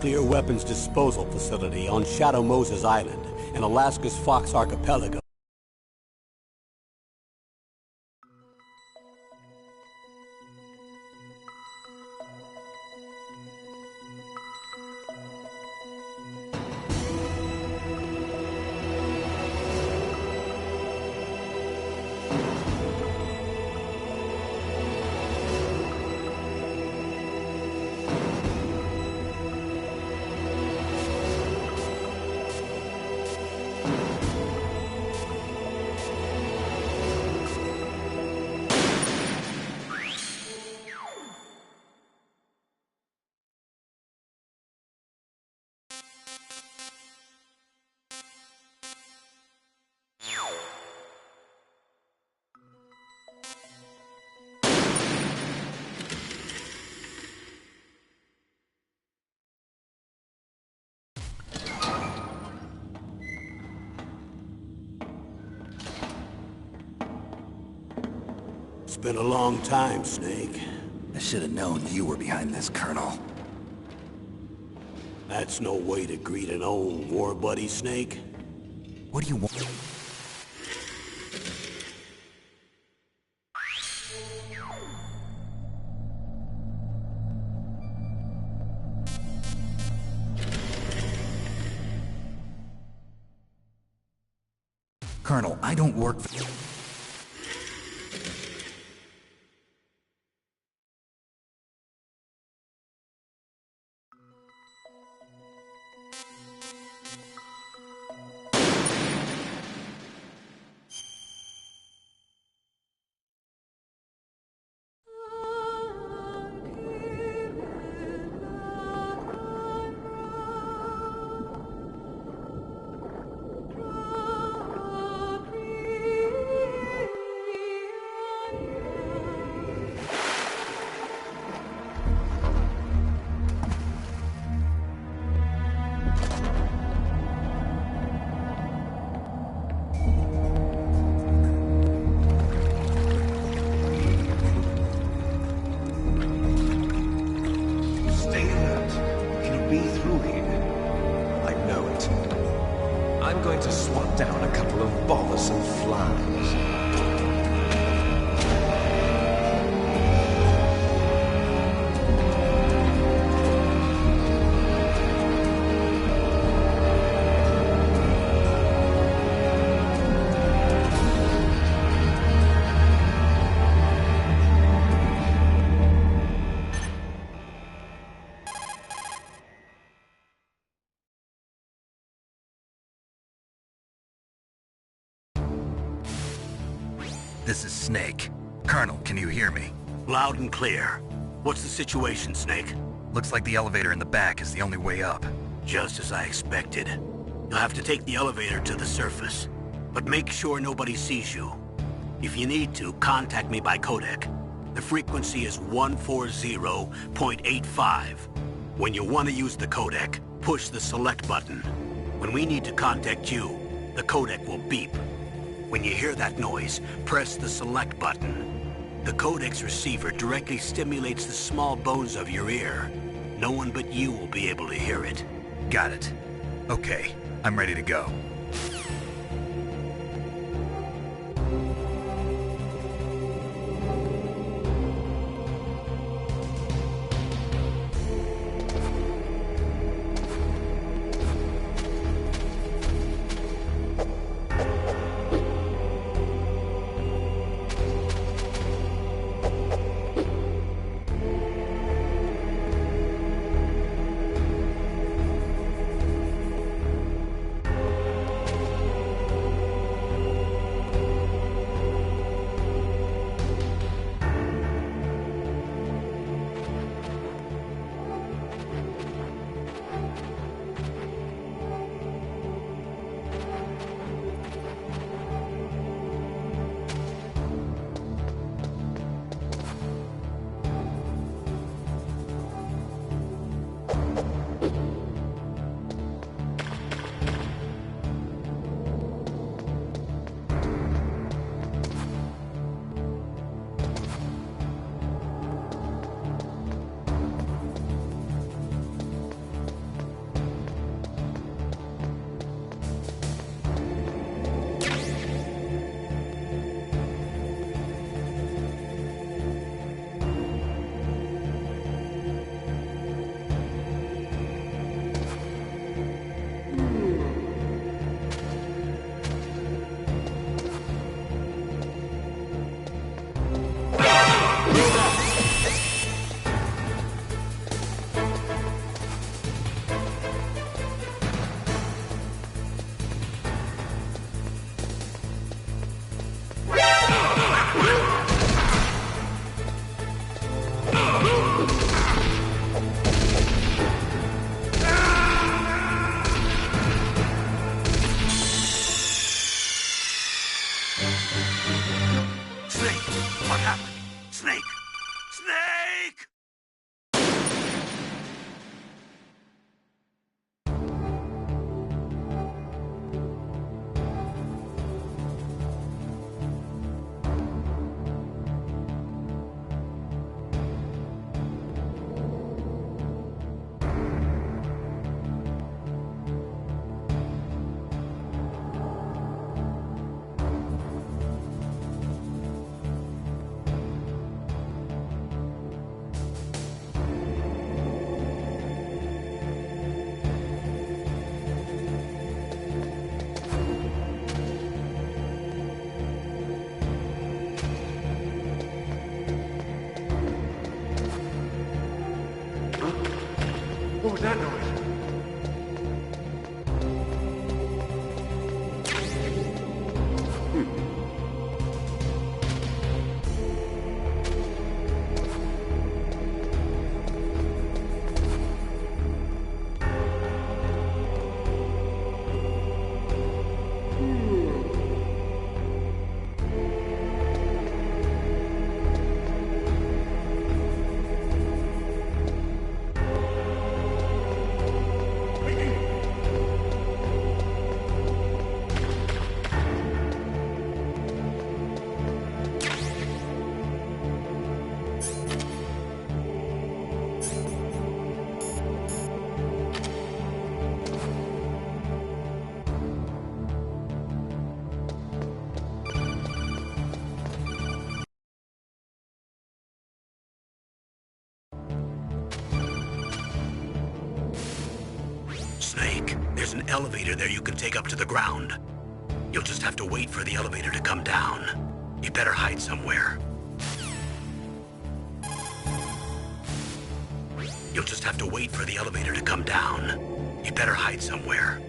nuclear weapons disposal facility on Shadow Moses Island in Alaska's Fox Archipelago. It's been a long time, Snake. I should have known you were behind this, Colonel. That's no way to greet an old war buddy, Snake. What do you want? Colonel, I don't work for... I'm going to swat down a couple of bothersome flies. This is Snake. Colonel, can you hear me? Loud and clear. What's the situation, Snake? Looks like the elevator in the back is the only way up. Just as I expected. You'll have to take the elevator to the surface. But make sure nobody sees you. If you need to, contact me by codec. The frequency is 140.85. When you want to use the codec, push the select button. When we need to contact you, the codec will beep. When you hear that noise, press the select button. The codec's receiver directly stimulates the small bones of your ear. No one but you will be able to hear it. Got it. Okay, I'm ready to go. that noise? Snake, there's an elevator there you can take up to the ground. You'll just have to wait for the elevator to come down. You better hide somewhere. You'll just have to wait for the elevator to come down. You better hide somewhere.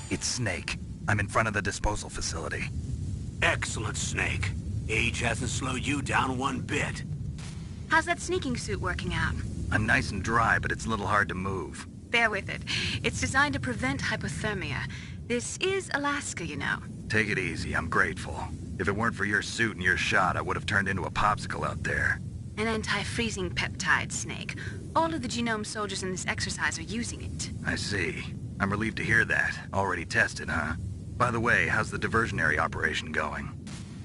It's Snake. I'm in front of the disposal facility. Excellent, Snake. Age hasn't slowed you down one bit. How's that sneaking suit working out? I'm nice and dry, but it's a little hard to move. Bear with it. It's designed to prevent hypothermia. This is Alaska, you know. Take it easy, I'm grateful. If it weren't for your suit and your shot, I would have turned into a popsicle out there. An anti-freezing peptide, Snake. All of the genome soldiers in this exercise are using it. I see. I'm relieved to hear that. Already tested, huh? By the way, how's the diversionary operation going?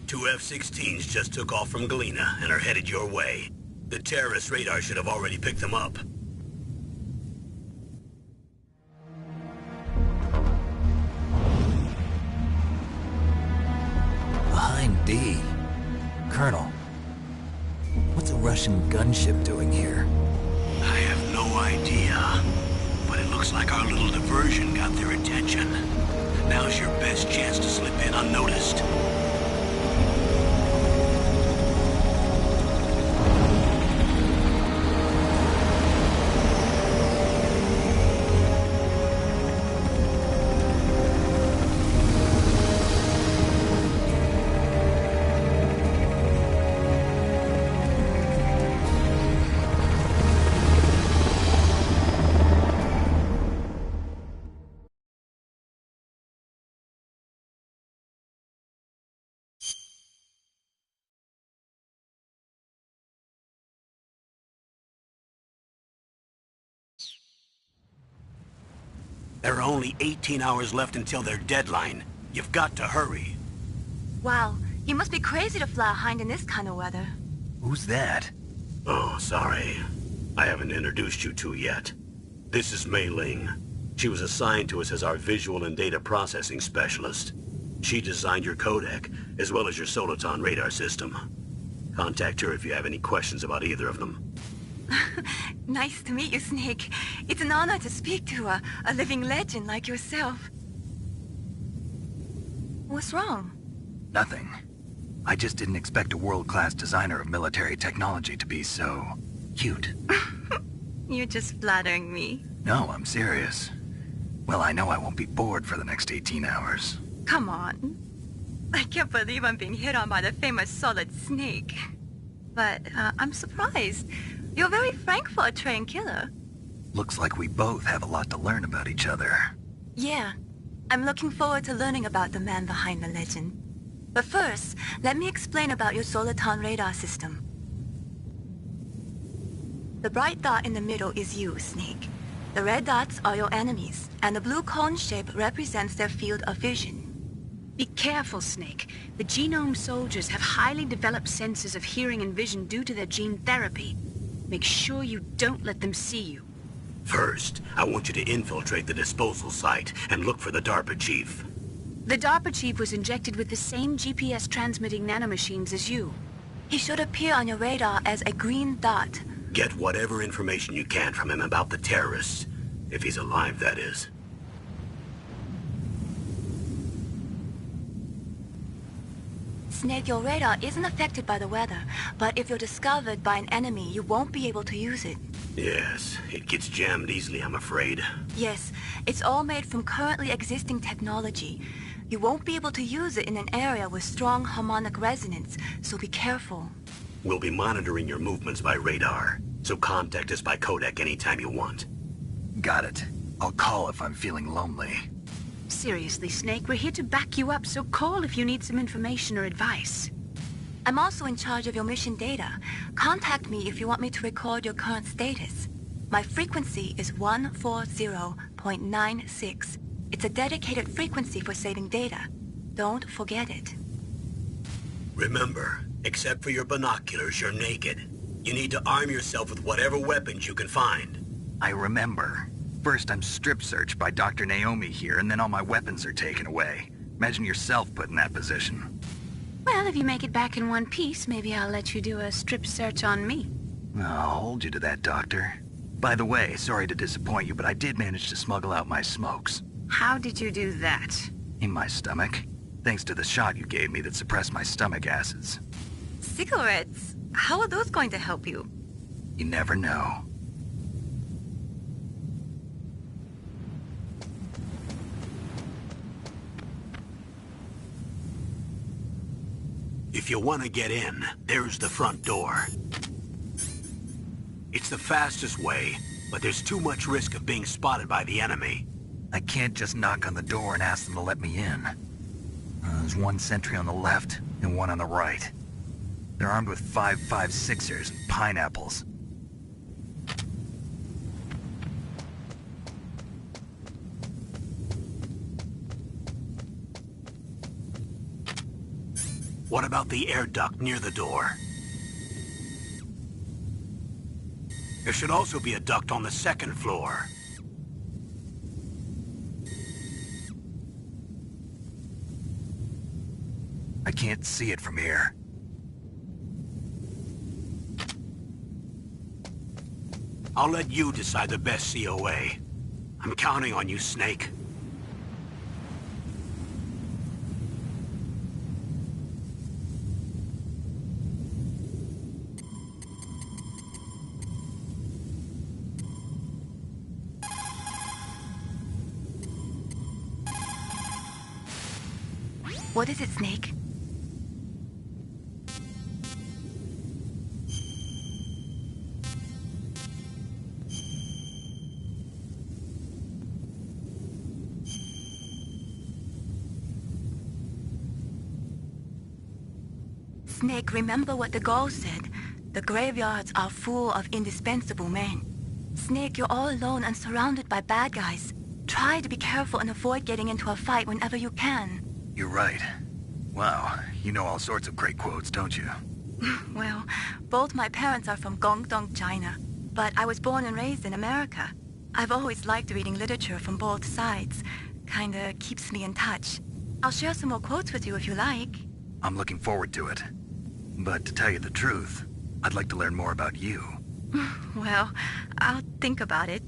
2 F-16s just took off from Galena and are headed your way. The terrorist radar should have already picked them up. Behind D. Colonel, what's a Russian gunship doing here? I have no idea. But it looks like our little diversion got their attention. Now's your best chance to slip in unnoticed. There are only 18 hours left until their deadline. You've got to hurry. Wow, you must be crazy to fly a hind in this kind of weather. Who's that? Oh, sorry. I haven't introduced you to yet. This is Mei Ling. She was assigned to us as our visual and data processing specialist. She designed your codec, as well as your Soliton radar system. Contact her if you have any questions about either of them. Nice to meet you, Snake. It's an honor to speak to a living legend like yourself. What's wrong? Nothing. I just didn't expect a world-class designer of military technology to be so cute. You're just flattering me. No, I'm serious. Well, I know I won't be bored for the next 18 hours. Come on. I can't believe I'm being hit on by the famous Solid Snake. But I'm surprised. You're very frank for a trained killer. Looks like we both have a lot to learn about each other. Yeah. I'm looking forward to learning about the man behind the legend. But first, let me explain about your Soliton radar system. The bright dot in the middle is you, Snake. The red dots are your enemies, and the blue cone shape represents their field of vision. Be careful, Snake. The genome soldiers have highly developed senses of hearing and vision due to their gene therapy. Make sure you don't let them see you. First, I want you to infiltrate the disposal site and look for the DARPA chief. The DARPA chief was injected with the same GPS transmitting nanomachines as you. He should appear on your radar as a green dot. Get whatever information you can from him about the terrorists. If he's alive, that is. Snake, your radar isn't affected by the weather, but if you're discovered by an enemy, you won't be able to use it. Yes, it gets jammed easily, I'm afraid. Yes, it's all made from currently existing technology. You won't be able to use it in an area with strong harmonic resonance, so be careful. We'll be monitoring your movements by radar, so contact us by codec anytime you want. Got it. I'll call if I'm feeling lonely. Seriously, Snake, we're here to back you up, so call if you need some information or advice. I'm also in charge of your mission data. Contact me if you want me to record your current status. My frequency is 140.96. It's a dedicated frequency for saving data. Don't forget it. Remember, except for your binoculars, you're naked. You need to arm yourself with whatever weapons you can find. I remember. First, I'm strip searched by Dr. Naomi here, and then all my weapons are taken away. Imagine yourself put in that position. Well, if you make it back in one piece, maybe I'll let you do a strip search on me. I'll hold you to that, Doctor. By the way, sorry to disappoint you, but I did manage to smuggle out my smokes. How did you do that? In my stomach. Thanks to the shot you gave me that suppressed my stomach acids. Cigarettes? How are those going to help you? You never know. If you want to get in, there's the front door. It's the fastest way, but there's too much risk of being spotted by the enemy. I can't just knock on the door and ask them to let me in. There's one sentry on the left and one on the right. They're armed with 5.56ers and pineapples. What about the air duct near the door? There should also be a duct on the second floor. I can't see it from here. I'll let you decide the best COA. I'm counting on you, Snake. What is it, Snake? Snake, remember what the Gauls said. The graveyards are full of indispensable men. Snake, you're all alone and surrounded by bad guys. Try to be careful and avoid getting into a fight whenever you can. You're right. Wow, you know all sorts of great quotes, don't you? Well, both my parents are from Guangdong, China, but I was born and raised in America. I've always liked reading literature from both sides. Kinda keeps me in touch. I'll share some more quotes with you if you like. I'm looking forward to it. But to tell you the truth, I'd like to learn more about you. Well, I'll think about it.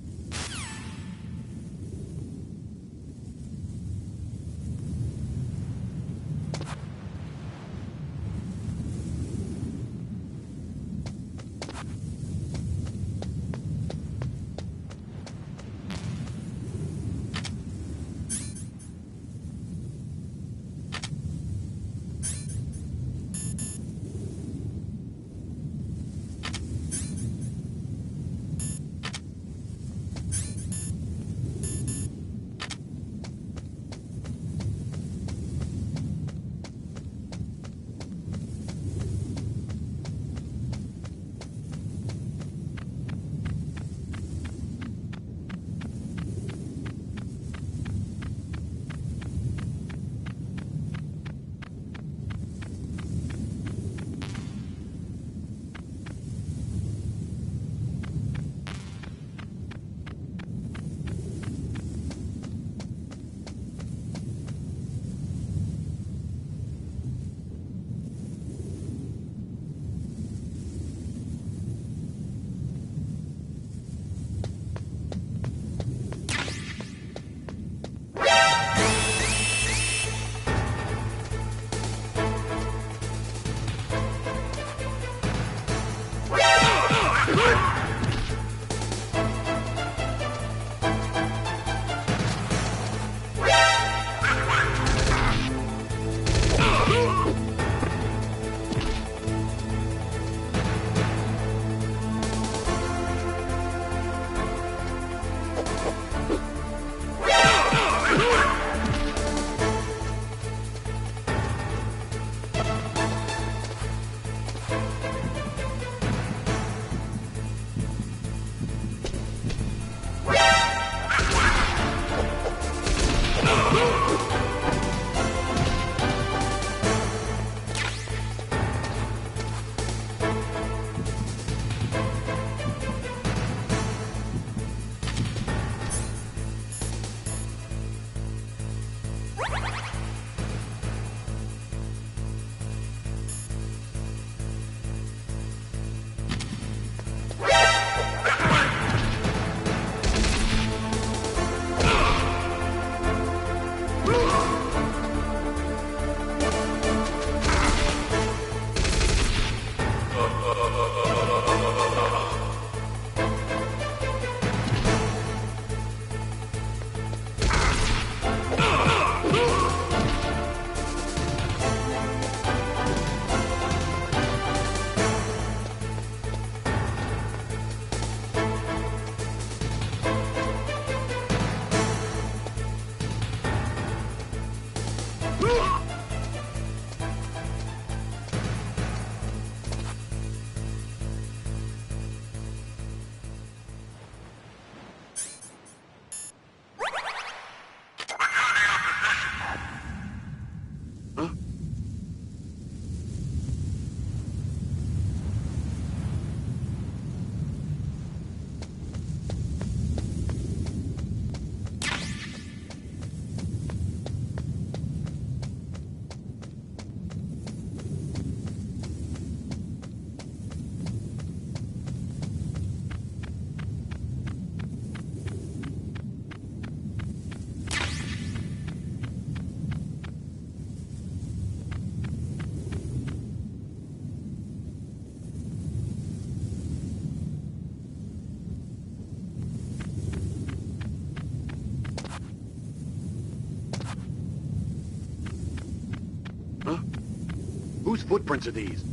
Whose footprints are these?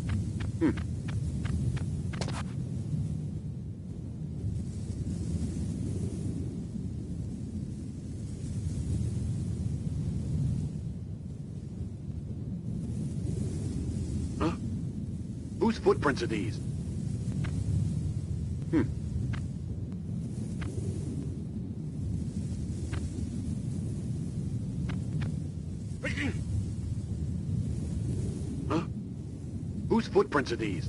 Huh? Whose footprints are these? Huh? Whose footprints are these?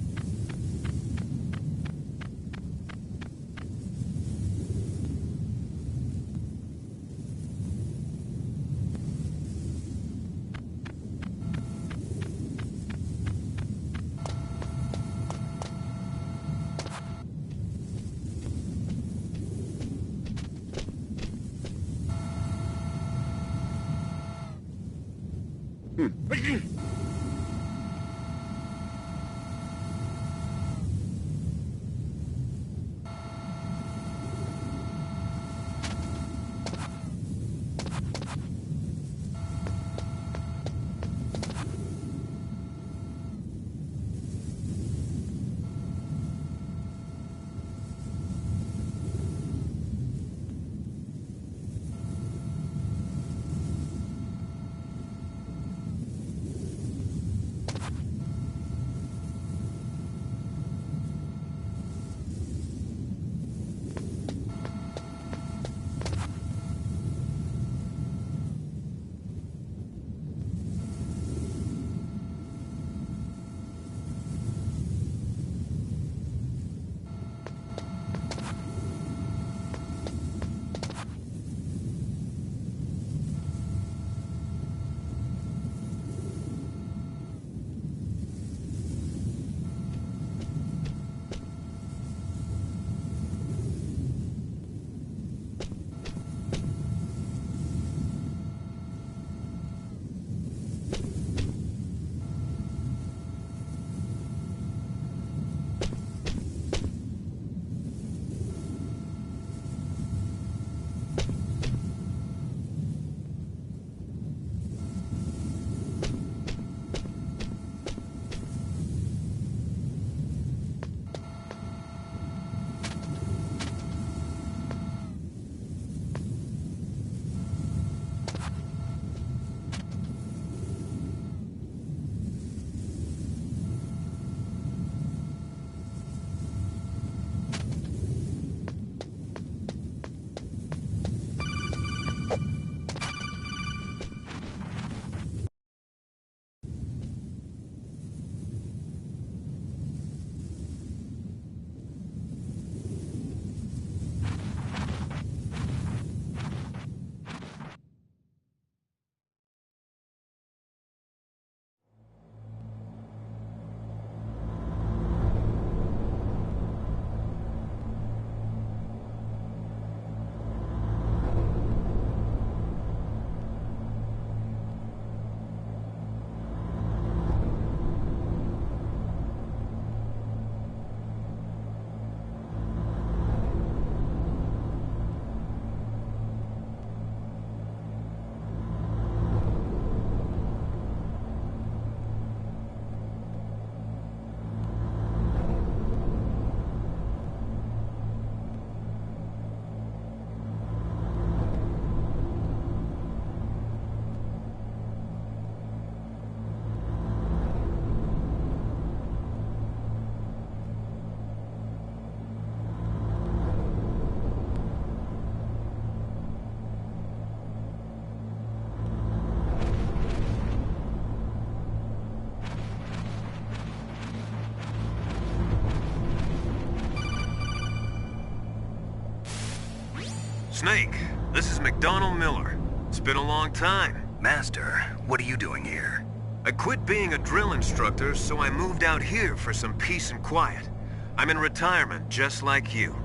Snake, this is McDonald Miller. It's been a long time. Master, what are you doing here? I quit being a drill instructor, so I moved out here for some peace and quiet. I'm in retirement, just like you.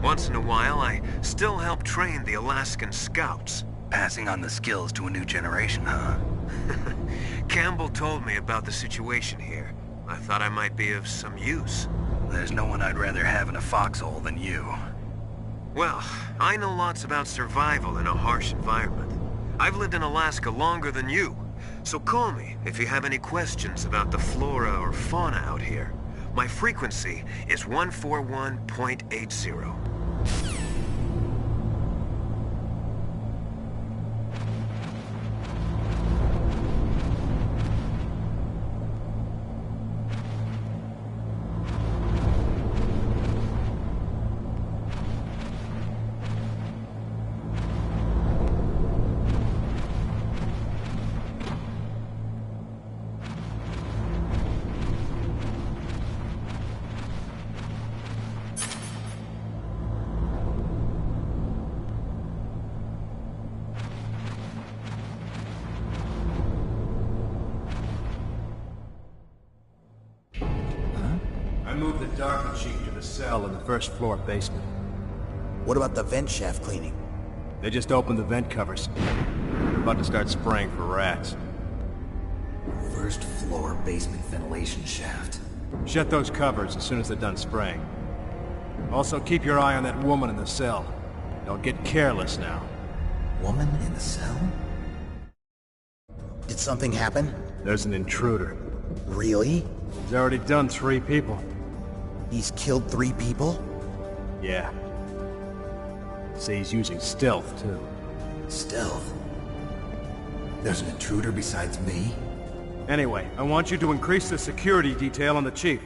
Once in a while, I still help train the Alaskan Scouts. Passing on the skills to a new generation, huh? Campbell told me about the situation here. I thought I might be of some use. There's no one I'd rather have in a foxhole than you. Well, I know lots about survival in a harsh environment. I've lived in Alaska longer than you, So call me if you have any questions about the flora or fauna out here. My frequency is 141.80. I moved the Darker Chief to the cell in the first floor basement. What about the vent shaft cleaning? They just opened the vent covers. They're about to start spraying for rats. First floor basement ventilation shaft. Shut those covers as soon as they're done spraying. Also, keep your eye on that woman in the cell. Don't get careless now. Woman in the cell? Did something happen? There's an intruder. Really? He's already done 3 people. He's killed 3 people? Yeah. Say he's using stealth, too. Stealth? There's an intruder besides me? Anyway, I want you to increase the security detail on the Chief.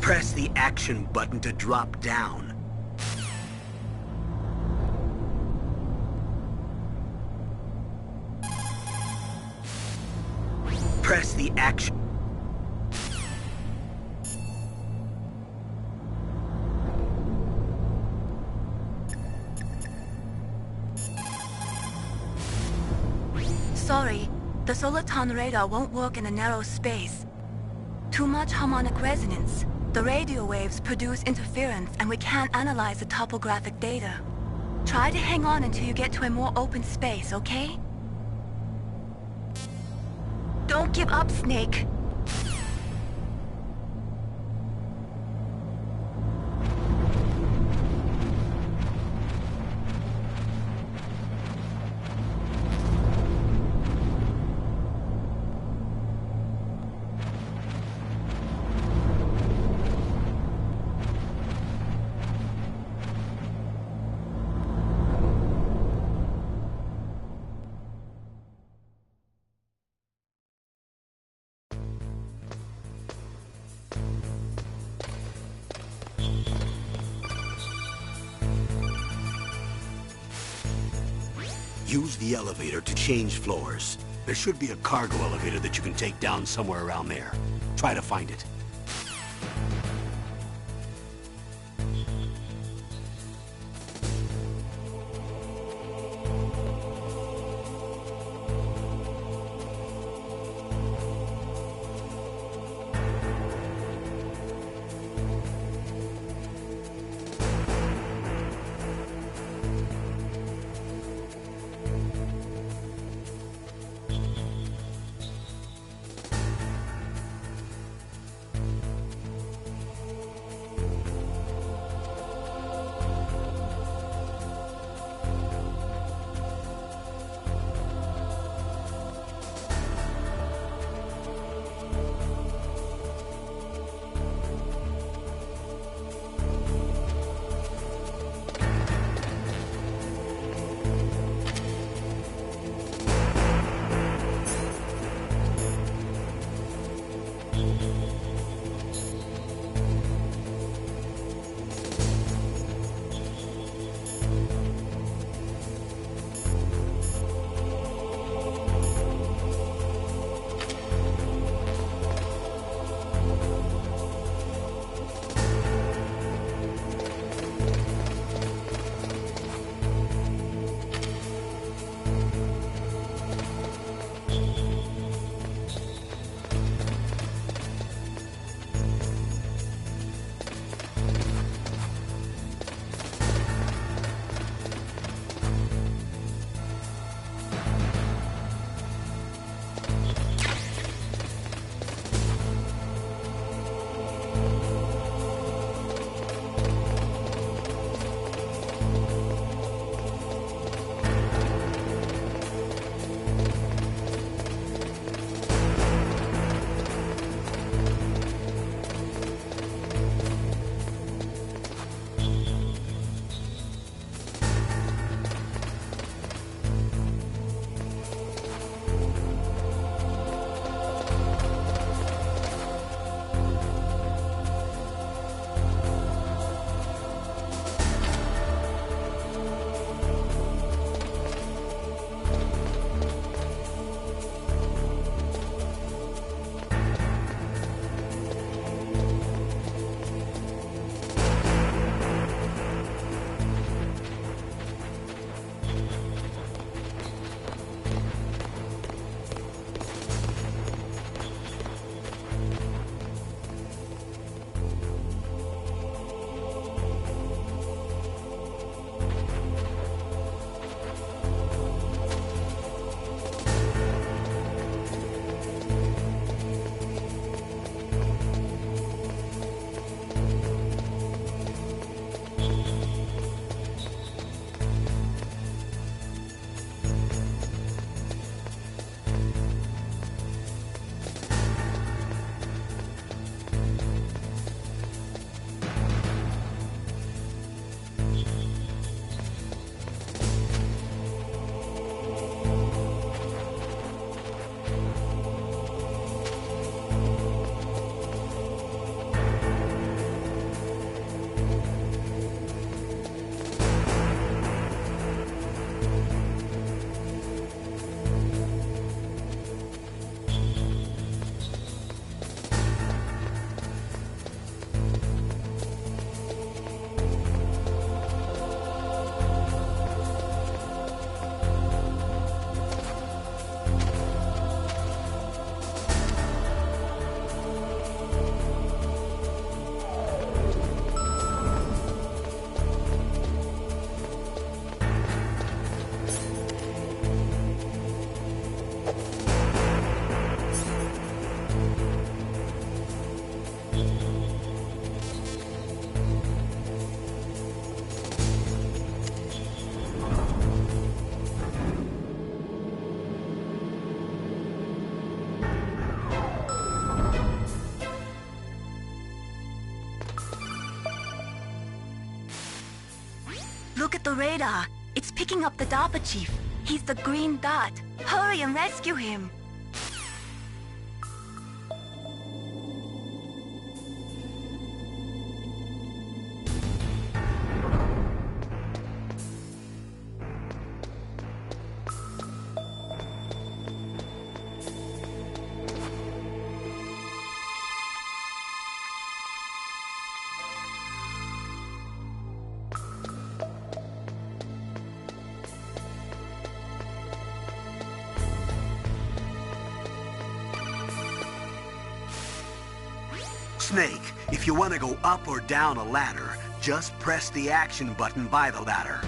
Press the action button to drop down. Press the action... Sorry, the Soliton radar won't work in a narrow space. Too much harmonic resonance. The radio waves produce interference and we can't analyze the topographic data. Try to hang on until you get to a more open space, okay? Don't give up, Snake. Use the elevator to change floors. There should be a cargo elevator that you can take down somewhere around there. Try to find it. Look at the radar. It's picking up the DARPA chief. He's the green dot. Hurry and rescue him. Snake, if you want to go up or down a ladder, just press the action button by the ladder.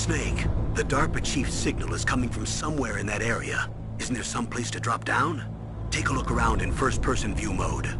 Snake, the DARPA chief's signal is coming from somewhere in that area. Isn't there some place to drop down? Take a look around in first-person view mode.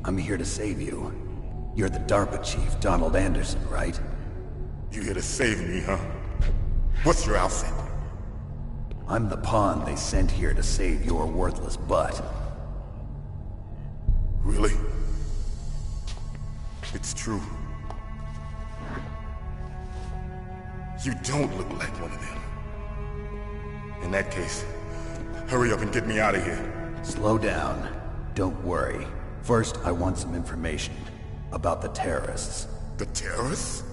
I'm here to save you. You're the DARPA chief, Donald Anderson, right? You here to save me, huh? What's your outfit? I'm the pawn they sent here to save your worthless butt. Really? It's true. You don't look like one of them. In that case, hurry up and get me out of here. Slow down. Don't worry. First, I want some information about the terrorists. The terrorists?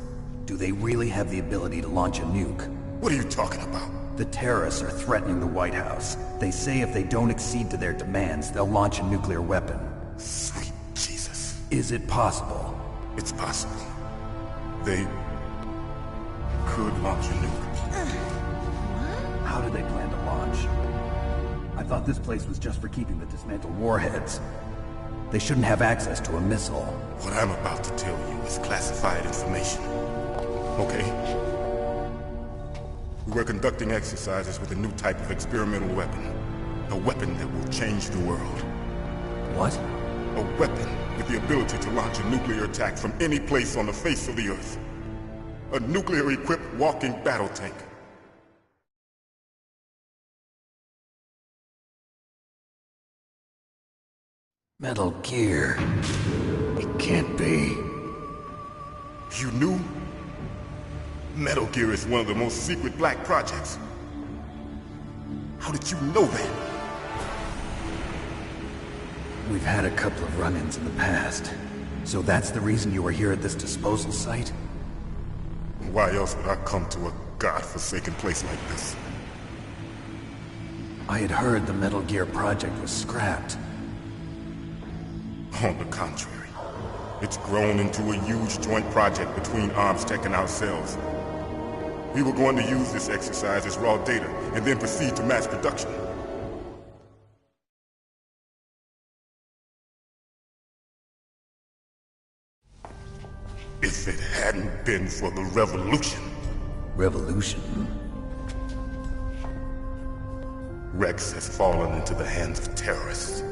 Do they really have the ability to launch a nuke? What are you talking about? The terrorists are threatening the White House. They say if they don't accede to their demands, they'll launch a nuclear weapon. Sweet Jesus. Is it possible? It's possible. They could launch a nuke. How do they plan to launch? I thought this place was just for keeping the dismantled warheads. They shouldn't have access to a missile. What I'm about to tell you is classified information. Okay? We were conducting exercises with a new type of experimental weapon. A weapon that will change the world. What? A weapon with the ability to launch a nuclear attack from any place on the face of the Earth. A nuclear-equipped walking battle tank. Metal Gear. It can't be. You knew? Metal Gear is one of the most secret black projects. How did you know that? We've had a couple of run-ins in the past. So that's the reason you were here at this disposal site? Why else would I come to a godforsaken place like this? I had heard the Metal Gear project was scrapped. On the contrary, it's grown into a huge joint project between ArmsTech and ourselves. We were going to use this exercise as raw data and then proceed to mass production. If it hadn't been for the revolution... Revolution? Rex has fallen into the hands of terrorists.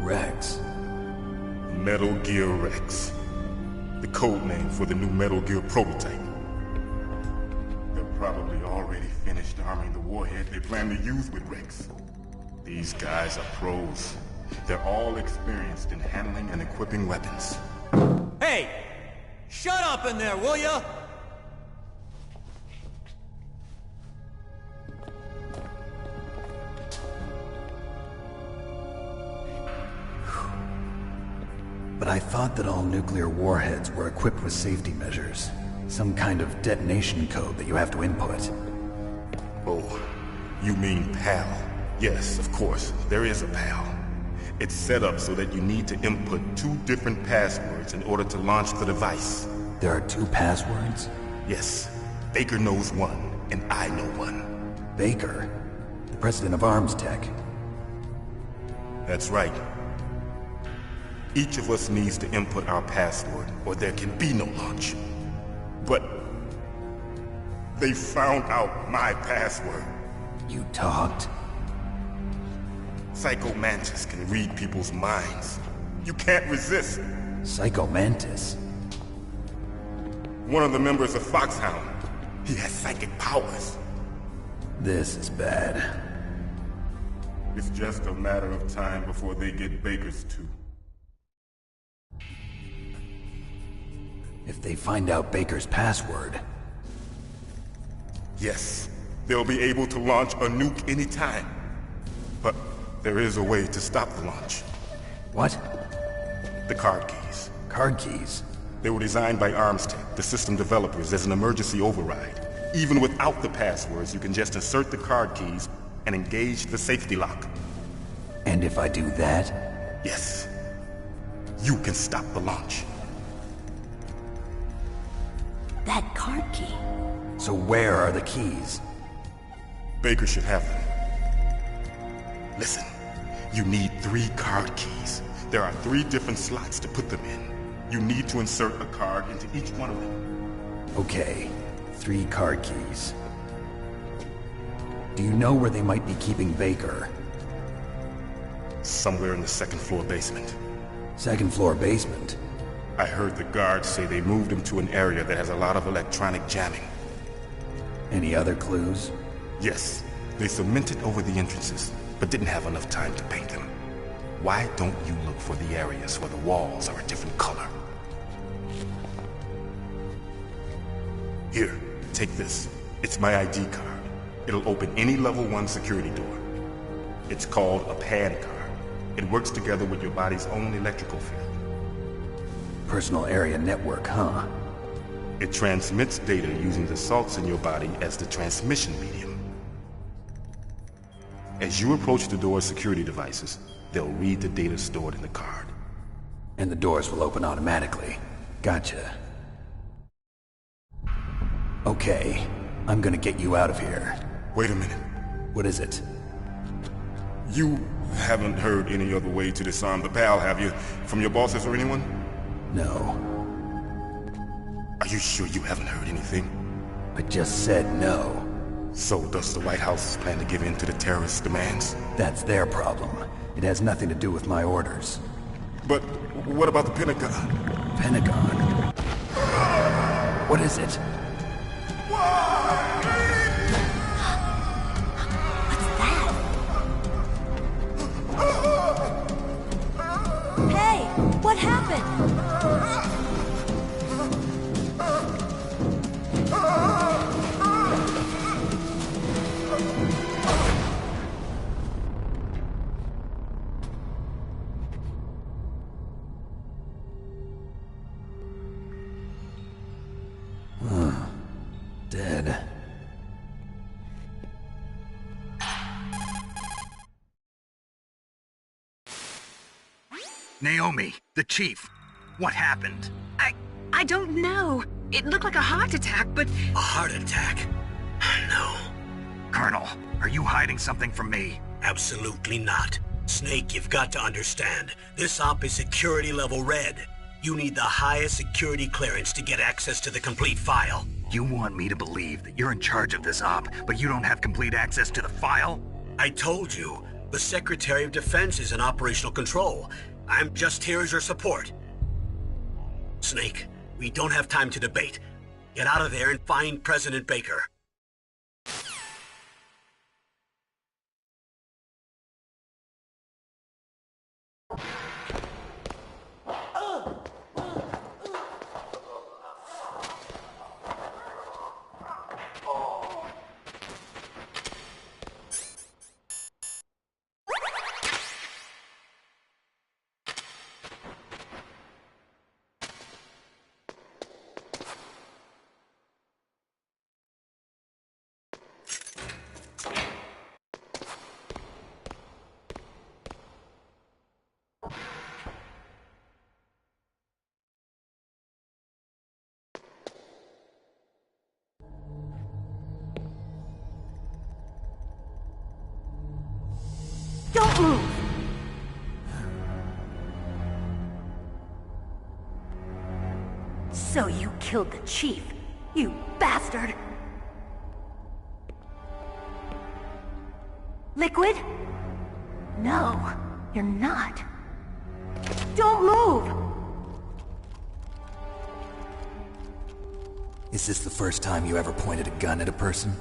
Rex? Metal Gear Rex. The code name for the new Metal Gear prototype. They're probably already finished arming the warhead they plan to use with Rex. These guys are pros. They're all experienced in handling and equipping weapons. Hey! Shut up in there, will ya? But I thought that all nuclear warheads were equipped with safety measures. Some kind of detonation code that you have to input. Oh, you mean PAL? Yes, of course, there is a PAL. It's set up so that you need to input 2 different passwords in order to launch the device. There are 2 passwords? Yes. Baker knows one, and I know one. Baker? The president of ArmsTech? That's right. Each of us needs to input our password, or there can be no launch. But they found out my password. You talked? Psycho Mantis can read people's minds. You can't resist. Psycho Mantis? One of the members of Foxhound. He has psychic powers. This is bad. It's just a matter of time before they get Baker's too. If they find out Baker's password... Yes, they'll be able to launch a nuke anytime. But there is a way to stop the launch. What? The card keys. Card keys? They were designed by ArmsTech, the system developers, as an emergency override. Even without the passwords, you can just insert the card keys and engage the safety lock. And if I do that? Yes. You can stop the launch. That card key. So where are the keys? Baker should have them. Listen, you need 3 card keys. There are 3 different slots to put them in. You need to insert a card into each one of them. Okay, 3 card keys. Do you know where they might be keeping Baker? Somewhere in the 2nd floor basement. Second floor basement. I heard the guards say they moved him to an area that has a lot of electronic jamming. Any other clues? Yes, they cemented over the entrances, but didn't have enough time to paint them. Why don't you look for the areas where the walls are a different color? Here, take this. It's my ID card. It'll open any level 1 security door. It's called a PAN card. It works together with your body's own electrical field. Personal area network, huh? It transmits data using the salts in your body as the transmission medium. As you approach the door's security devices, they'll read the data stored in the card. And the doors will open automatically. Gotcha. Okay, I'm gonna get you out of here. Wait a minute. What is it? You haven't heard any other way to disarm the PAL, have you? From your bosses or anyone? No. Are you sure you haven't heard anything? I just said no. So does the White House plan to give in to the terrorists' demands? That's their problem. It has nothing to do with my orders. But what about the Pentagon? Pentagon? What is it? Hey, what happened? Dead. Naomi, the chief. What happened? I don't know. It looked like a heart attack, but... A heart attack? No. Colonel, are you hiding something from me? Absolutely not. Snake, you've got to understand. This op is security level red. You need the highest security clearance to get access to the complete file. You want me to believe that you're in charge of this op, but you don't have complete access to the file? I told you. The Secretary of Defense is in operational control. I'm just here as your support. Snake, we don't have time to debate. Get out of there and find President Baker. Don't move! So you killed the chief, you bastard! Liquid? No, you're not. Don't move! Is this the first time you ever pointed a gun at a person?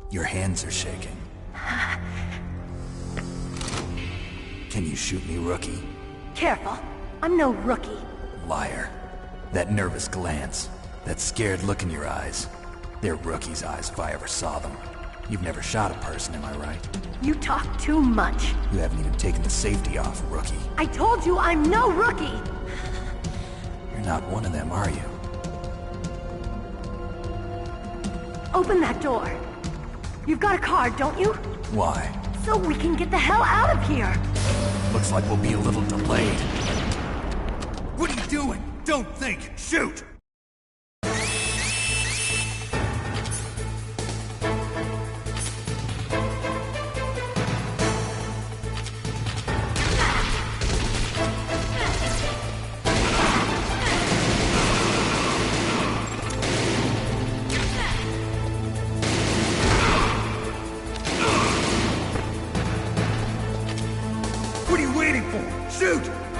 Your hands are shaking. Can you shoot me, rookie? Careful, I'm no rookie. Liar. That nervous glance, that scared look in your eyes. They're rookie's eyes if I ever saw them. You've never shot a person, am I right? You talk too much. You haven't even taken the safety off, rookie. I told you I'm no rookie! You're not one of them, are you? Open that door. You've got a card, don't you? Why? So we can get the hell out of here! Looks like we'll be a little delayed. What are you doing? Don't think! Shoot!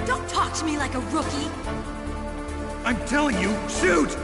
Don't Don't talk to me like a rookie! I'm telling you, shoot!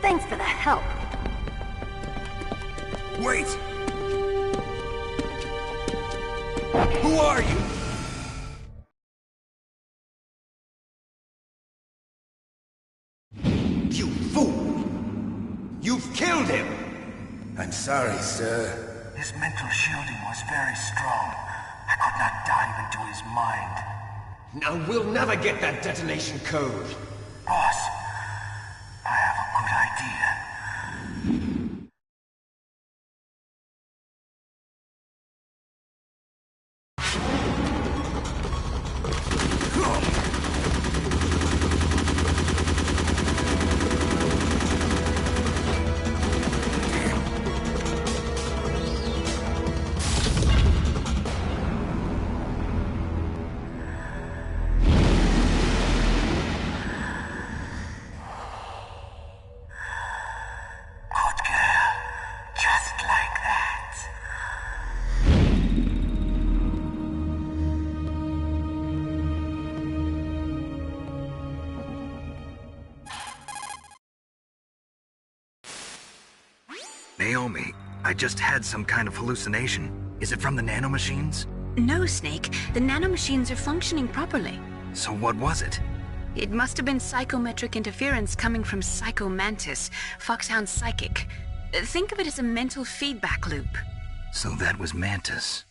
Thanks for the help. Wait! Who are you? You fool! You've killed him! I'm sorry, sir. His mental shielding was very strong. I could not dive into his mind. Now we'll never get that detonation code. Boss, I have a good idea. Naomi, I just had some kind of hallucination. Is it from the nanomachines? No, Snake. The nanomachines are functioning properly. So what was it? It must have been psychometric interference coming from Psycho Mantis, Foxhound's psychic. Think of it as a mental feedback loop. So that was Mantis.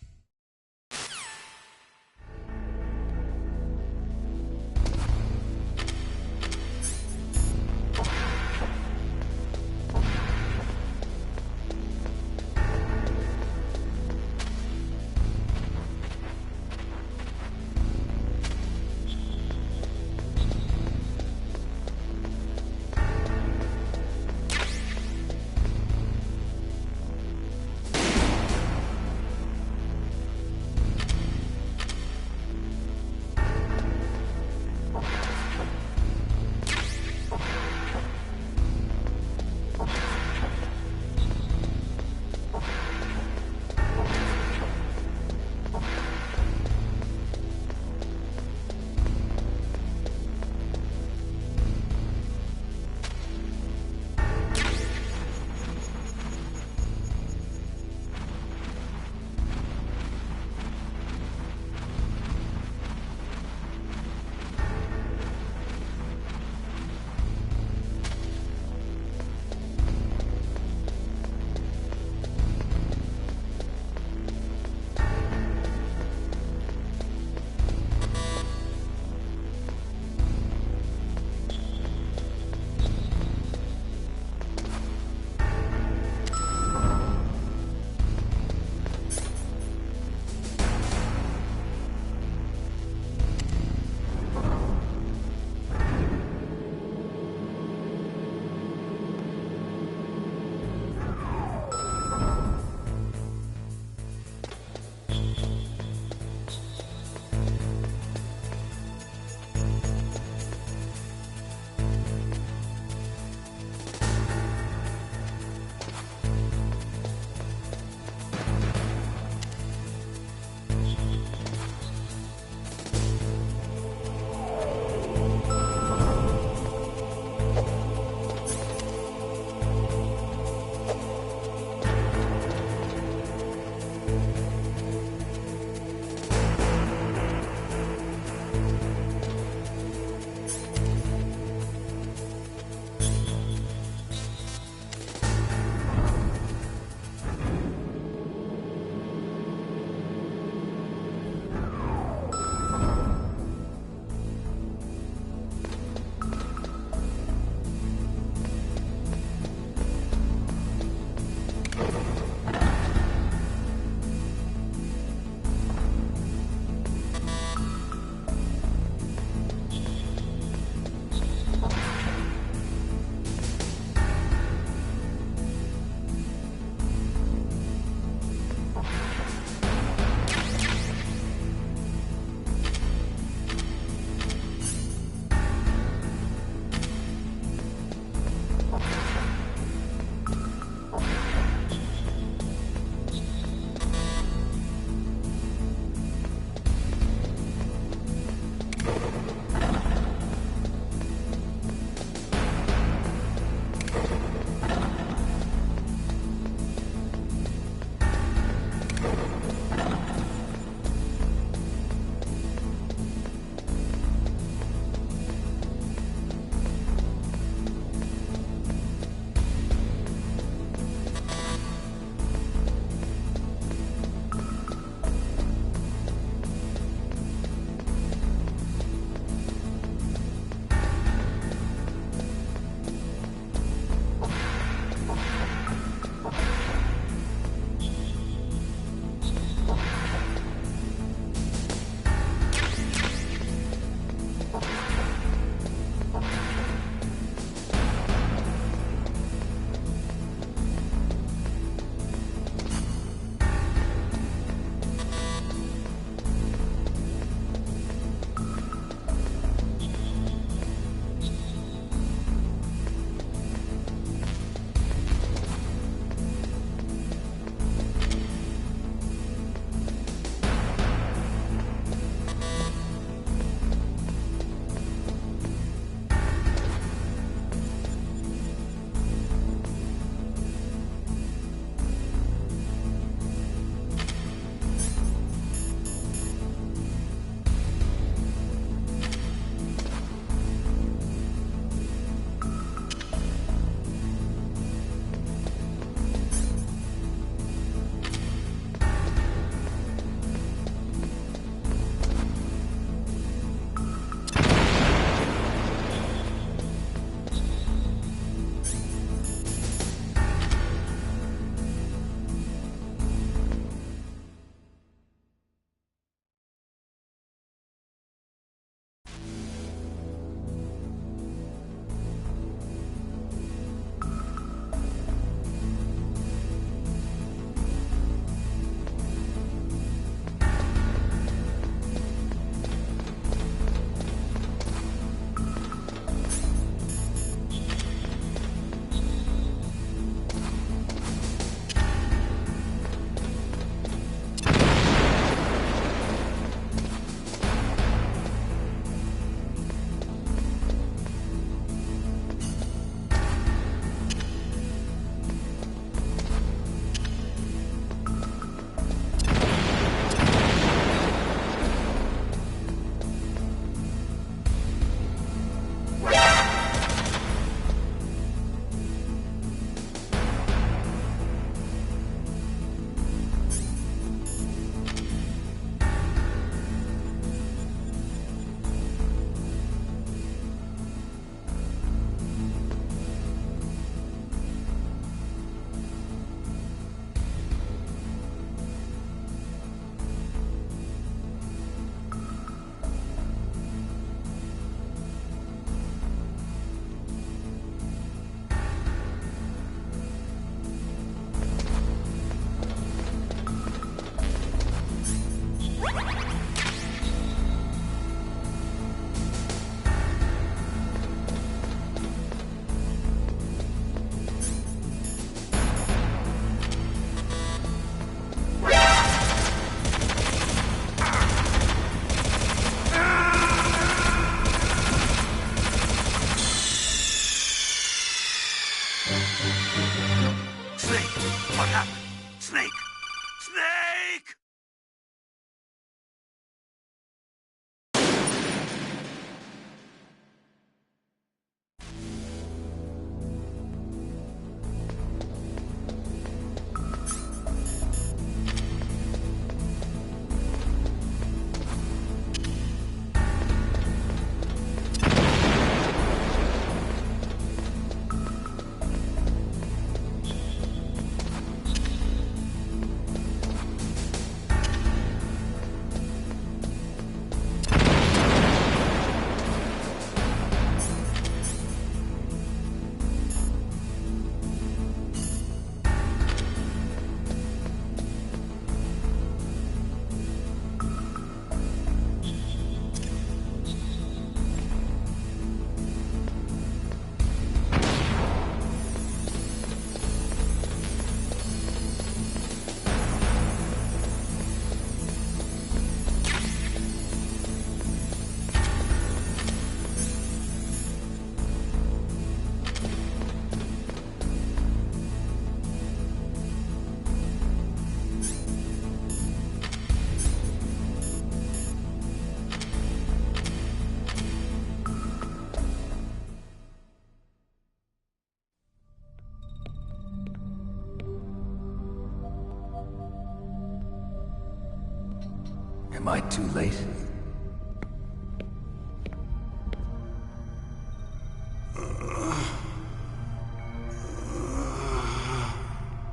Am I too late?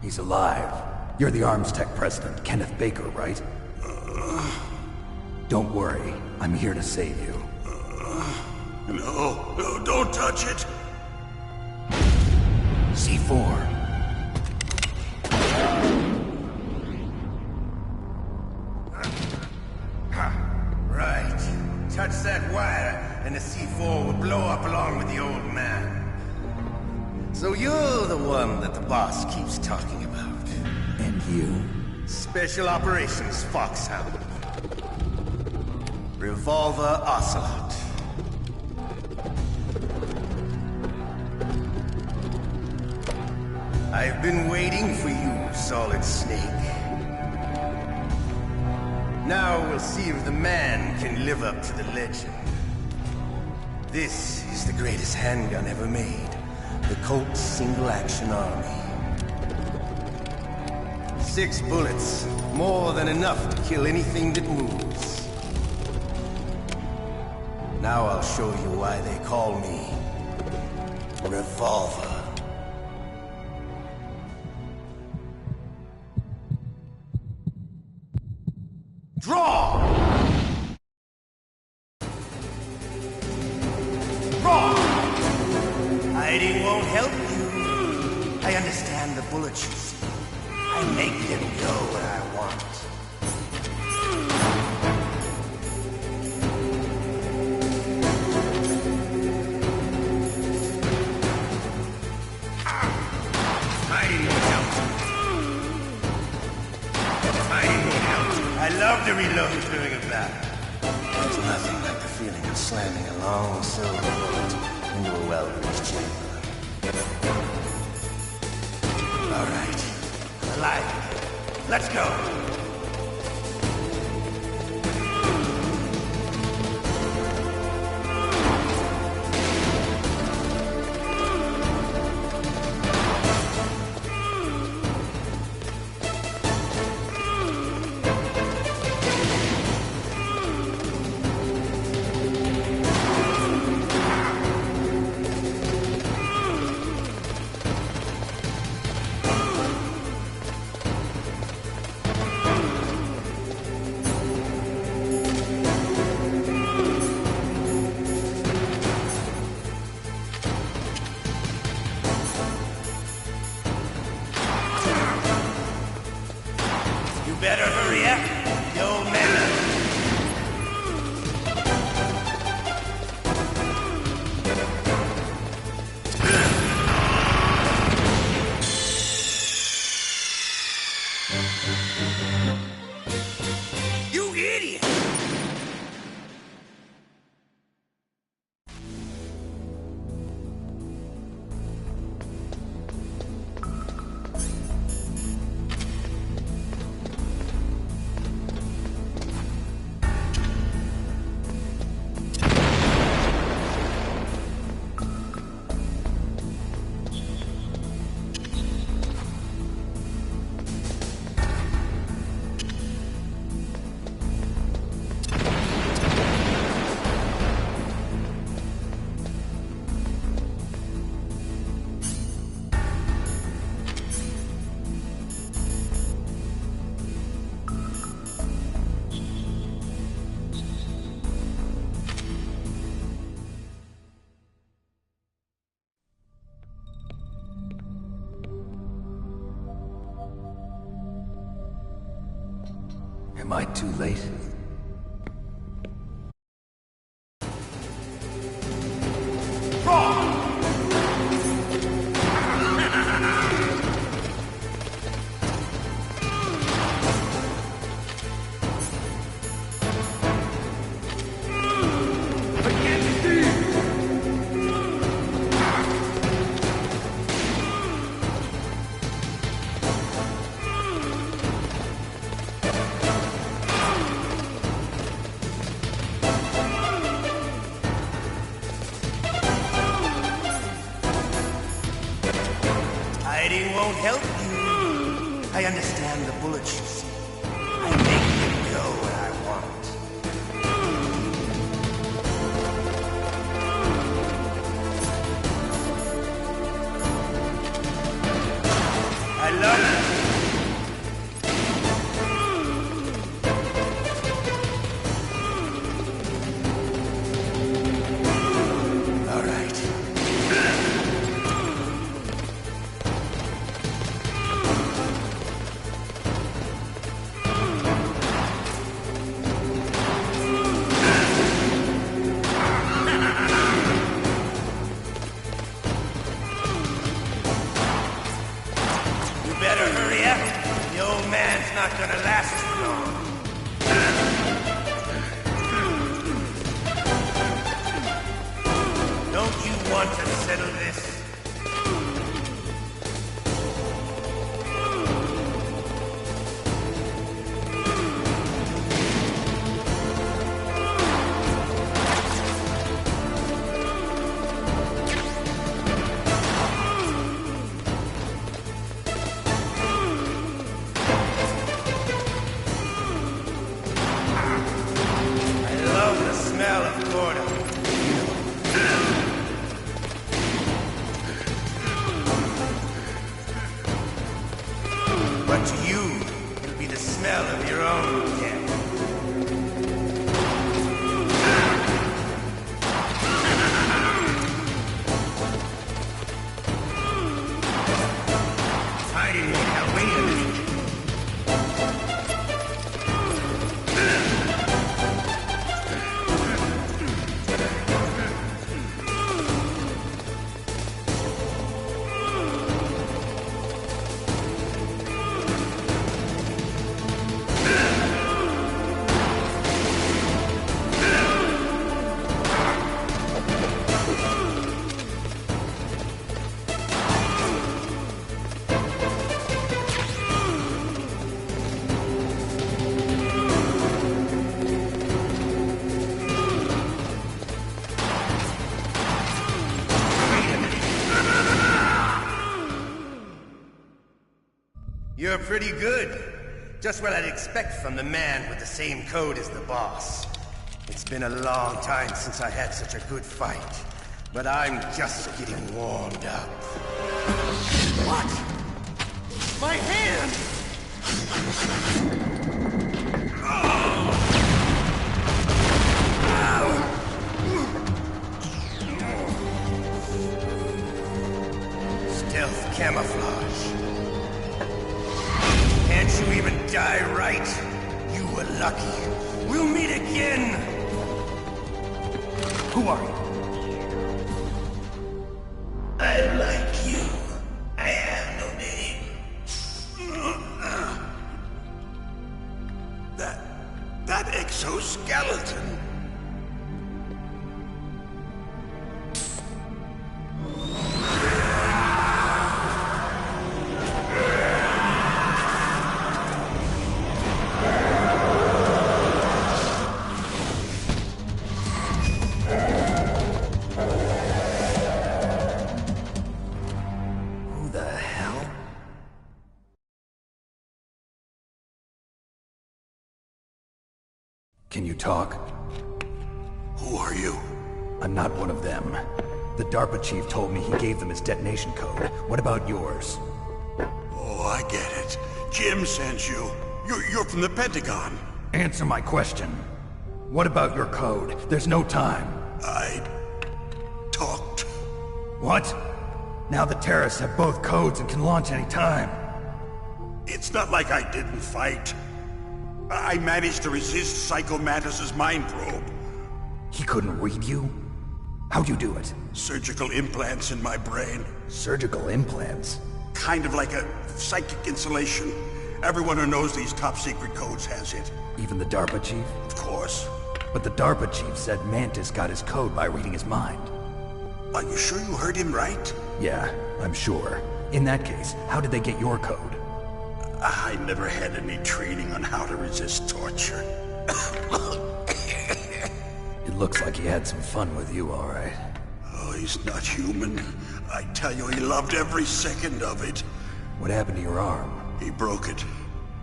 He's alive. You're the Arms Tech president, Kenneth Baker, right? Don't worry. I'm here to save you. No, don't touch it! C4. Right. Touch that wire, and the C4 will blow up along with the old man. So you're the one that the boss keeps talking about. And you? Special Operations Foxhound. Revolver Ocelot. I've been waiting for you, Solid Snake. Now we'll see if the man can live up to the legend. This is the greatest handgun ever made. The Colt Single Action Army. 6 bullets, more than enough to kill anything that moves. Now I'll show you why they call me Revolver. Draw! Draw! Hiding won't help you. I understand the bullets you see. I make them go where I want. Hiding won't help. Hiding won't help. I love to reload during a battle. There's nothing like the feeling of slamming a long silver bullet into a well-greased chamber. All right. Alive. Let's go. Better hurry up, the old man. You idiot! Am I too late? Hiding won't help you. I understand the bullets you see. I make them go where I want. All right. You better hurry up. The old man's not gonna last too long. Don't you want to settle this? I love the smell of Gordo. But to you, it'll be the smell of your own death. Hiding won't help. Wait a minute. You're pretty good. Just what I'd expect from the man with the same code as the boss. It's been a long time since I had such a good fight, but I'm just getting warmed up. What? My hand! Stealth camouflage. Can't you even die right? You were lucky. We'll meet again! Who are you? I'm like you. I have no name. That exoskeleton. Who the hell? Can you talk? Who are you? I'm not one of them. The DARPA chief told me he gave them his detonation code. What about yours? Oh, I get it. Jim sent you. You're from the Pentagon. Answer my question. What about your code? There's no time. I talked. What? Now the terrorists have both codes and can launch any time. It's not like I didn't fight. I managed to resist Psycho Mantis's mind probe. He couldn't read you? How'd you do it? Surgical implants in my brain. Surgical implants? Kind of like a psychic insulation. Everyone who knows these top secret codes has it. Even the DARPA chief? Of course. But the DARPA chief said Mantis got his code by reading his mind. Are you sure you heard him right? Yeah, I'm sure. In that case, how did they get your code? I never had any training on how to resist torture. It looks like he had some fun with you, all right. Oh, he's not human. I tell you, he loved every second of it. What happened to your arm? He broke it.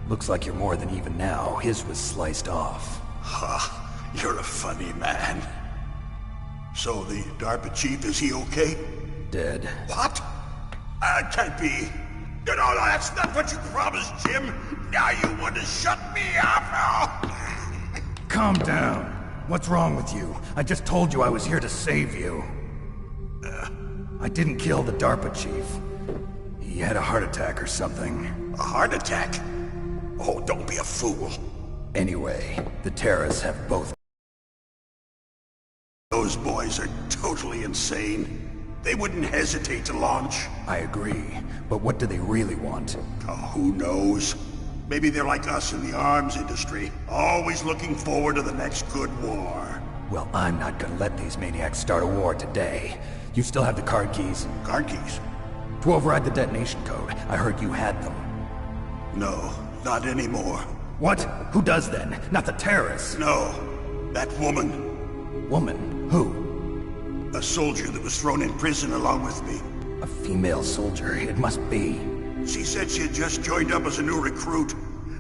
Looks like you're more than even now. His was sliced off. Ha, you're a funny man. So the DARPA chief, is he okay? Dead. What? Can't be. No, that's not what you promised, Jim. Now you want to shut me up? Calm down. What's wrong with you? I just told you I was here to save you. I didn't kill the DARPA chief. He had a heart attack or something. A heart attack? Oh, don't be a fool. Anyway, the terrorists have both. Those boys are totally insane. They wouldn't hesitate to launch. I agree, but what do they really want? Oh, who knows? Maybe they're like us in the arms industry, always looking forward to the next good war. Well, I'm not gonna let these maniacs start a war today. You still have the card keys? Card keys? To override the detonation code. I heard you had them. No, not anymore. What? Who does then? Not the terrorists? No, that woman. Woman? Who? A soldier that was thrown in prison along with me. A female soldier? It must be. She said she had just joined up as a new recruit.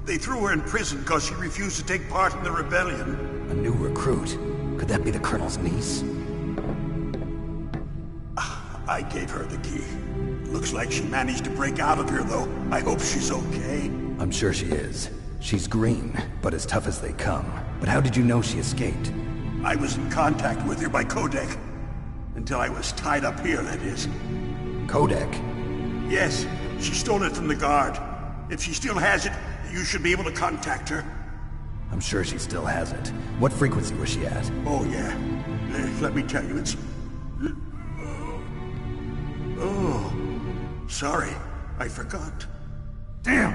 They threw her in prison because she refused to take part in the rebellion. A new recruit? Could that be the Colonel's niece? I gave her the key. Looks like she managed to break out of here, though. I hope she's okay. I'm sure she is. She's green, but as tough as they come. But how did you know she escaped? I was in contact with her by codec. Until I was tied up here, that is. Codec? Yes, she stole it from the guard. If she still has it, you should be able to contact her. I'm sure she still has it. What frequency was she at? Oh, yeah. Let me tell you, it's... Oh, sorry. I forgot. Damn!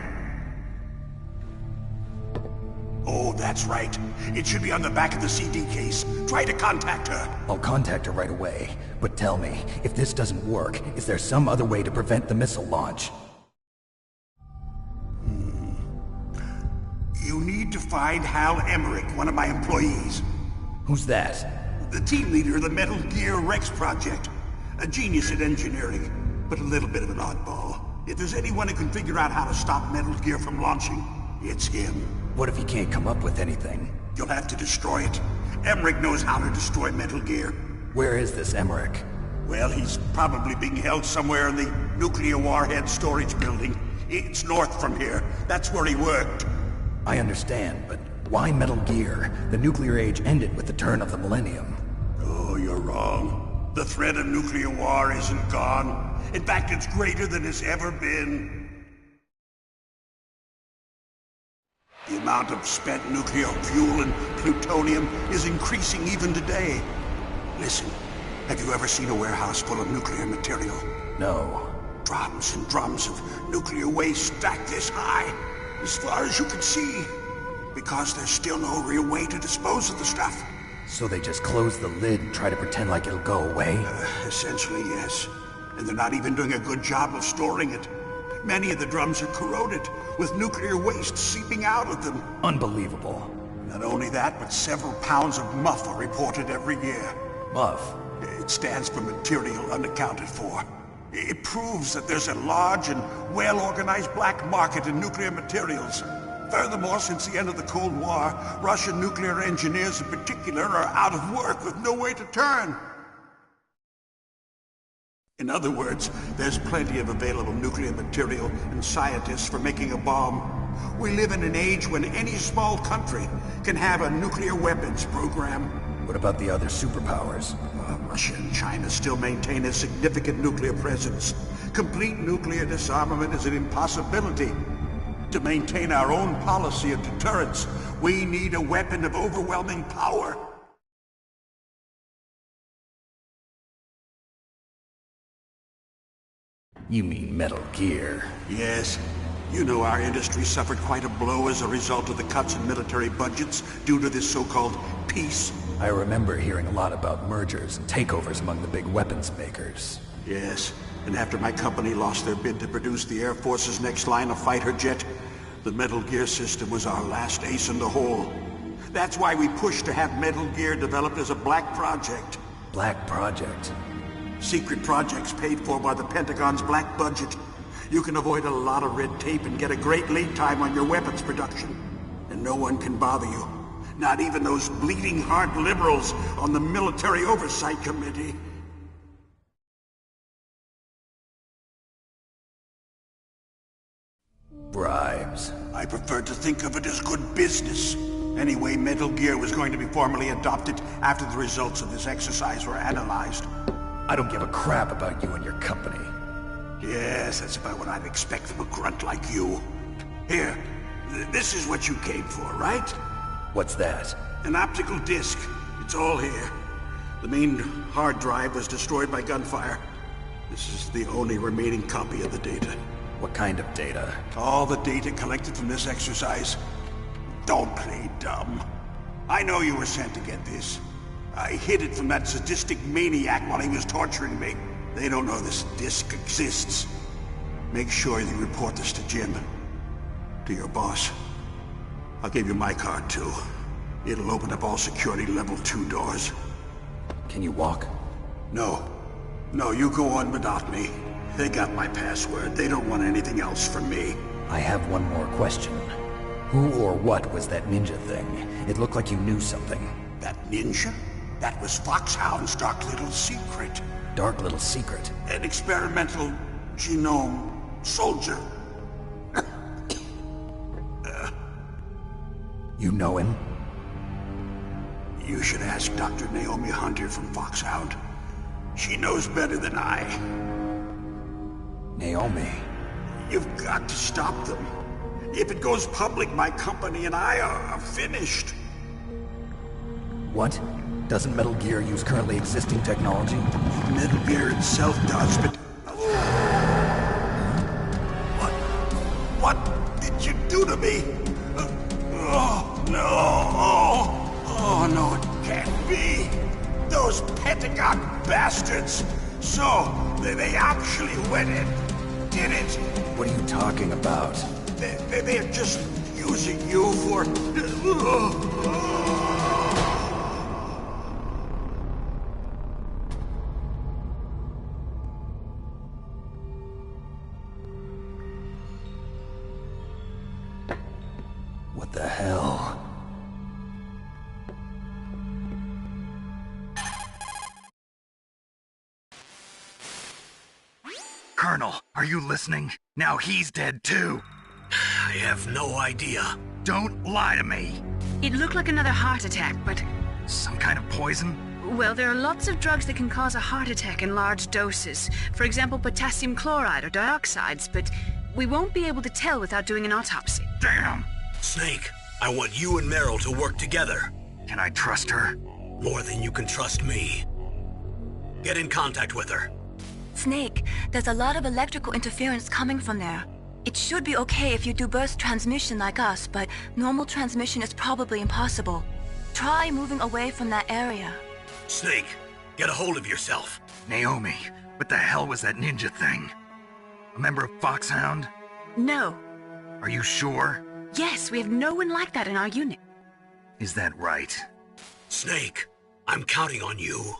Oh, that's right. It should be on the back of the CD case. Try to contact her. I'll contact her right away. But tell me, if this doesn't work, is there some other way to prevent the missile launch? You need to find Hal Emmerich, one of my employees. Who's that? The team leader of the Metal Gear Rex project. A genius at engineering, but a little bit of an oddball. If there's anyone who can figure out how to stop Metal Gear from launching, it's him. What if he can't come up with anything? You'll have to destroy it. Emmerich knows how to destroy Metal Gear. Where is this Emmerich? Well, he's probably being held somewhere in the nuclear warhead storage building. It's north from here. That's where he worked. I understand, but why Metal Gear? The nuclear age ended with the turn of the millennium. Oh, you're wrong. The threat of nuclear war isn't gone. In fact, it's greater than it's ever been. The amount of spent nuclear fuel and plutonium is increasing even today. Listen, have you ever seen a warehouse full of nuclear material? No. Drums and drums of nuclear waste stacked this high, as far as you can see. Because there's still no real way to dispose of the stuff. So they just close the lid and try to pretend like it'll go away? Essentially, yes. And they're not even doing a good job of storing it. Many of the drums are corroded, with nuclear waste seeping out of them. Unbelievable. Not only that, but several pounds of MUF are reported every year. MUF? It stands for material unaccounted for. It proves that there's a large and well-organized black market in nuclear materials. Furthermore, since the end of the Cold War, Russian nuclear engineers in particular are out of work with no way to turn. In other words, there's plenty of available nuclear material and scientists for making a bomb. We live in an age when any small country can have a nuclear weapons program. What about the other superpowers? Russia and China still maintain a significant nuclear presence. Complete nuclear disarmament is an impossibility. To maintain our own policy of deterrence, we need a weapon of overwhelming power. You mean Metal Gear? Yes. You know our industry suffered quite a blow as a result of the cuts in military budgets due to this so-called peace. I remember hearing a lot about mergers and takeovers among the big weapons makers. Yes. And after my company lost their bid to produce the Air Force's next line of fighter jet, the Metal Gear system was our last ace in the hole. That's why we pushed to have Metal Gear developed as a black project. Black project? Secret projects paid for by the Pentagon's black budget. You can avoid a lot of red tape and get a great lead time on your weapons production. And no one can bother you. Not even those bleeding heart liberals on the Military Oversight Committee. Bribes. I prefer to think of it as good business. Anyway, Metal Gear was going to be formally adopted after the results of this exercise were analyzed. I don't give a crap about you and your company. Yes, that's about what I'd expect from a grunt like you. Here, this is what you came for, right? What's that? An optical disc. It's all here. The main hard drive was destroyed by gunfire. This is the only remaining copy of the data. What kind of data? All the data collected from this exercise. Don't play dumb. I know you were sent to get this. I hid it from that sadistic maniac while he was torturing me. They don't know this disc exists. Make sure you report this to Jim. To your boss. I'll give you my card too. It'll open up all security level 2 doors. Can you walk? No. No, you go on without me. They got my password. They don't want anything else from me. I have one more question. Who or what was that ninja thing? It looked like you knew something. That ninja? That was Foxhound's dark little secret. Dark little secret? An experimental genome soldier. You know him? You should ask Dr. Naomi Hunter from Foxhound. She knows better than I. Naomi? You've got to stop them. If it goes public, my company and I are finished. What? Doesn't Metal Gear use currently existing technology? Metal Gear itself does, but... What did you do to me? Oh, no. Oh, no, it can't be. Those Pentagon bastards. So, they actually went and did it. What are you talking about? They're just using you for... What the hell? Colonel, are you listening? Now he's dead too. I have no idea. Don't lie to me. It looked like another heart attack, but... Some kind of poison? Well, there are lots of drugs that can cause a heart attack in large doses. For example, potassium chloride or dioxides, but we won't be able to tell without doing an autopsy. Damn! Snake, I want you and Meryl to work together. Can I trust her? More than you can trust me. Get in contact with her. Snake, there's a lot of electrical interference coming from there. It should be okay if you do burst transmission like us, but normal transmission is probably impossible. Try moving away from that area. Snake, get a hold of yourself. Naomi, what the hell was that ninja thing? A member of Foxhound? No. Are you sure? Yes, we have no one like that in our unit. Is that right? Snake, I'm counting on you.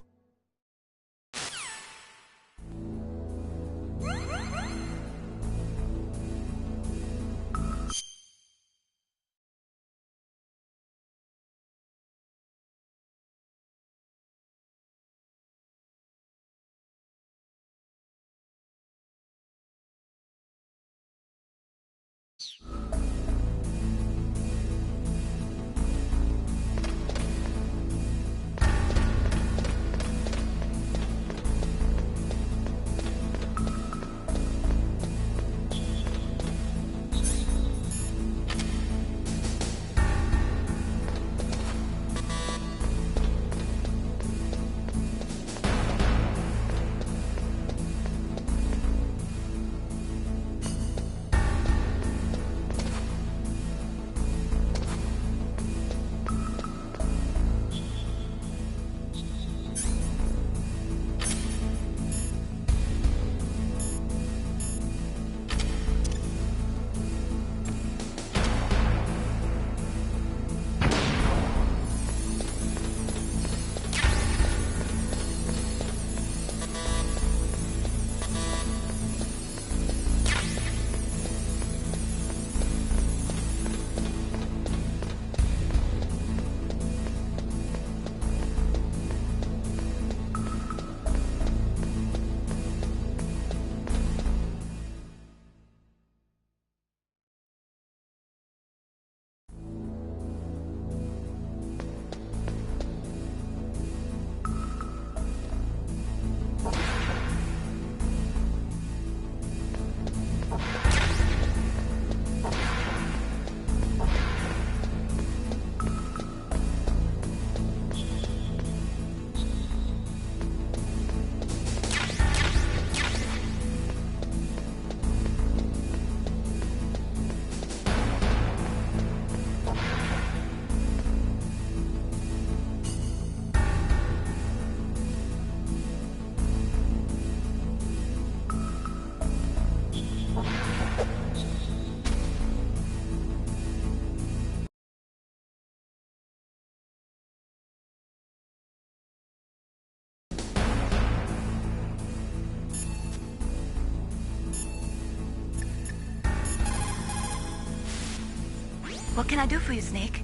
What can I do for you, Snake?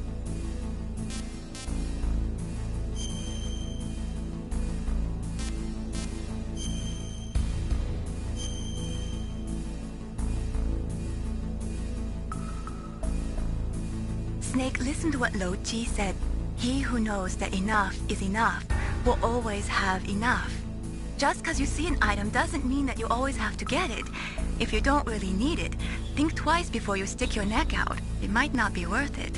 Snake, listen to what Lo Ji said. He who knows that enough is enough will always have enough. Just because you see an item doesn't mean that you always have to get it. If you don't really need it, think twice before you stick your neck out. It might not be worth it.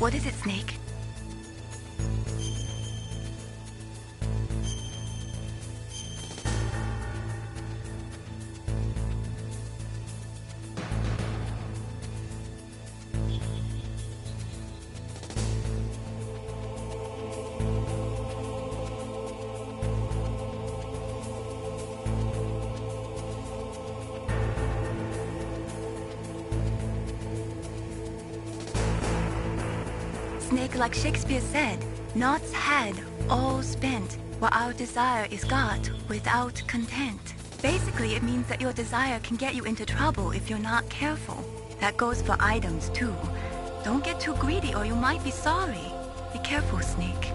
What is it, Snake? Snake, like Shakespeare said, knots had, all spent, while our desire is got without content. Basically, it means that your desire can get you into trouble if you're not careful. That goes for items, too. Don't get too greedy or you might be sorry. Be careful, Snake.